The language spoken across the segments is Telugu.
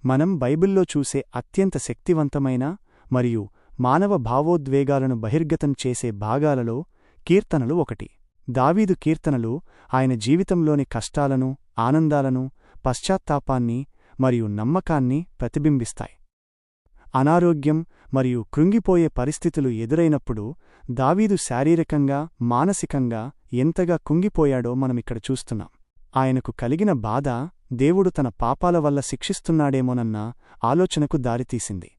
మనం బైబిల్లో చూసే అత్యంత శక్తివంతమైన మరియు మానవ భావోద్వేగాలను బహిర్గతం చేసే భాగాలలో కీర్తనలు ఒకటి. దావీదు కీర్తనలు ఆయన జీవితంలోని కష్టాలను, ఆనందాలను, పశ్చాత్తాపాన్ని మరియు నమ్మకాన్ని ప్రతిబింబిస్తాయి. అనారోగ్యం మరియు కృంగిపోయే పరిస్థితులు ఎదురైనప్పుడు దావీదు శారీరకంగా, మానసికంగా ఎంతగా కుంగిపోయాడో మనమిక్కడ చూస్తున్నాం. ఆయనకు కలిగిన బాధ దేవుడు తన పాపాల వల్ల శిక్షిస్తున్నాడేమోనన్న ఆలోచనకు దారితీసింది.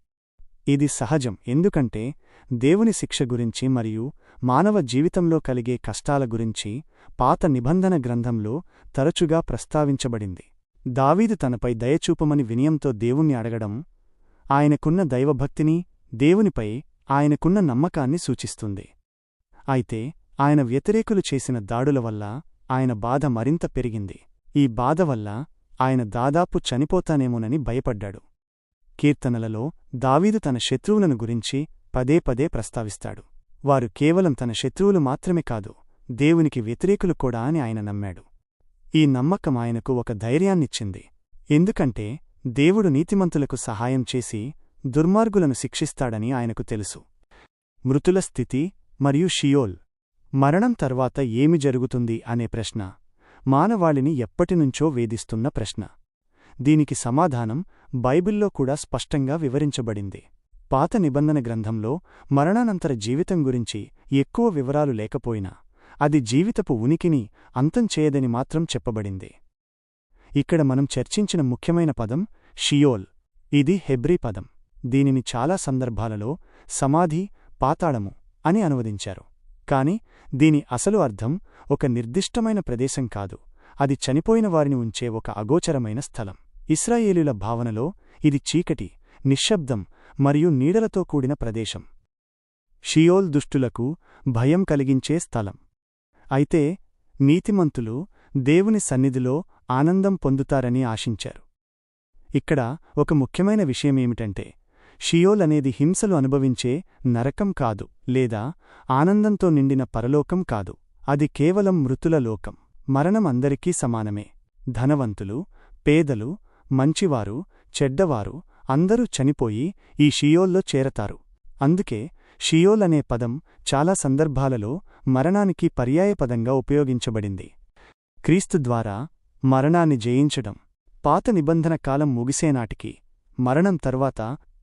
ఇది సహజం, ఎందుకంటే దేవుని శిక్ష గురించి మరియు మానవ జీవితంలో కలిగే కష్టాల గురించి పాత నిబంధన గ్రంథంలో తరచుగా ప్రస్తావించబడింది. దావీదు తనపై దయచూపమని వినయంతో దేవుణ్ణి అడగడం ఆయనకున్న దైవభక్తిని, దేవునిపై ఆయనకున్న నమ్మకాన్ని సూచిస్తుంది. అయితే ఆయన వ్యతిరేకులు చేసిన దాడుల వల్ల ఆయన బాధ మరింత పెరిగింది. ఈ బాధ వల్ల ఆయన దాదాపు చనిపోతానేమోనని భయపడ్డాడు. కీర్తనలలో దావీదు తన శత్రువులను గురించి పదే పదే ప్రస్తావిస్తాడు. వారు కేవలం తన శత్రువులు మాత్రమే కాదు, దేవునికి వ్యతిరేకులు కూడా అని ఆయన నమ్మాడు. ఈ నమ్మకం ఆయనకు ఒక ధైర్యాన్నిచ్చింది, ఎందుకంటే దేవుడు నీతిమంతులకు సహాయం చేసి దుర్మార్గులను శిక్షిస్తాడని ఆయనకు తెలుసు. మృతుల స్థితి మరియు షియోల్, మరణం తర్వాత ఏమి జరుగుతుంది అనే ప్రశ్న మానవాళిని ఎప్పటినుంచో వేధిస్తున్న ప్రశ్న. దీనికి సమాధానం బైబిల్లో కూడా స్పష్టంగా వివరించబడింది. పాత నిబంధన గ్రంథంలో మరణానంతర జీవితం గురించి ఎక్కువ వివరాలు లేకపోయినా అది జీవితపు ఉనికిని అంతం చేయదని మాత్రం చెప్పబడింది. ఇక్కడ మనం చర్చించిన ముఖ్యమైన పదం షియోల్. ఇది హెబ్రీ పదం. దీనిని చాలా సందర్భాలలో సమాధి, పాతాళము అని అనువదించారు. కాని దీని అసలు అర్థం ఒక నిర్దిష్టమైన ప్రదేశం కాదు, అది చనిపోయిన వారిని ఉంచే ఒక అగోచరమైన స్థలం. ఇశ్రాయేలీయుల భావనలో ఇది చీకటి, నిశ్శబ్దం మరియు నీడలతో కూడిన ప్రదేశం. షియోల్ దుష్టులకు భయం కలిగించే స్థలం. అయితే నీతిమంతులు దేవుని సన్నిధిలో ఆనందం పొందుతారని ఆశించారు. ఇక్కడ ఒక ముఖ్యమైన విషయమేమిటంటే, షియోల్ అనేది హింసలు అనుభవించే నరకం కాదు, లేదా ఆనందంతో నిండిన పరలోకం కాదు. అది కేవలం మృతుల లోకం. మరణం అందరికీ సమానమే. ధనవంతులు, పేదలు, మంచివారు, చెడ్డవారు అందరూ చనిపోయి ఈ షియోల్లో చేరతారు. అందుకే షియోల్ అనే పదం చాలా సందర్భాలలో మరణానికి పర్యాయపదంగా ఉపయోగించబడింది. క్రీస్తు ద్వారా మరణాన్ని జయించడం. పాత నిబంధన కాలం ముగిసేనాటికి మరణం తర్వాత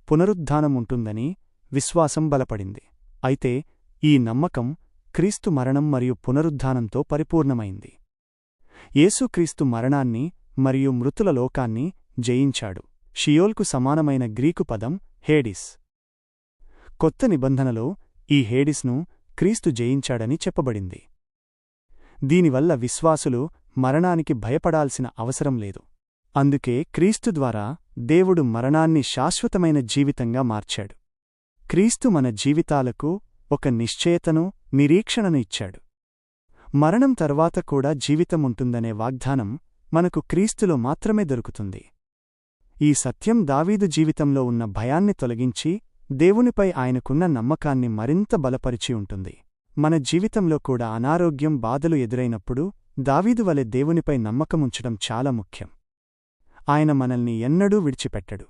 పునరుద్ధానం ఉంటుందని విశ్వాసం బలపడింది. అయితే ఈ నమ్మకం క్రీస్తు మరణం మరియు పునరుద్ధానంతో పరిపూర్ణమైంది. యేసుక్రీస్తు మరణాన్ని మరియు మృతుల లోకాన్ని జయించాడు. షియోల్కు సమానమైన గ్రీకు పదం హేడిస్. కొత్త నిబంధనలో ఈ హేడిస్ను క్రీస్తు జయించాడని చెప్పబడింది. దీనివల్ల విశ్వాసులు మరణానికి భయపడాల్సిన అవసరం లేదు. అందుకే క్రీస్తు ద్వారా దేవుడు మరణాన్ని శాశ్వతమైన జీవితంగా మార్చాడు. క్రీస్తు మన జీవితాలకు ఒక నిశ్చయతను, నిరీక్షణను ఇచ్చాడు. మరణం తర్వాత కూడా జీవితముంటుందనే వాగ్దానం మనకు క్రీస్తులో మాత్రమే దొరుకుతుంది. ఈ సత్యం దావీదు జీవితంలో ఉన్న భయాన్ని తొలగించి దేవునిపై ఆయనకున్న నమ్మకాన్ని మరింత బలపరిచి ఉంటుంది. మన జీవితంలో కూడా అనారోగ్యం, బాధలు ఎదురైనప్పుడు దావీదు వలె దేవునిపై నమ్మకముంచడం చాలా ముఖ్యం. ఆయన మనల్ని ఎన్నడూ విడిచిపెట్టడు.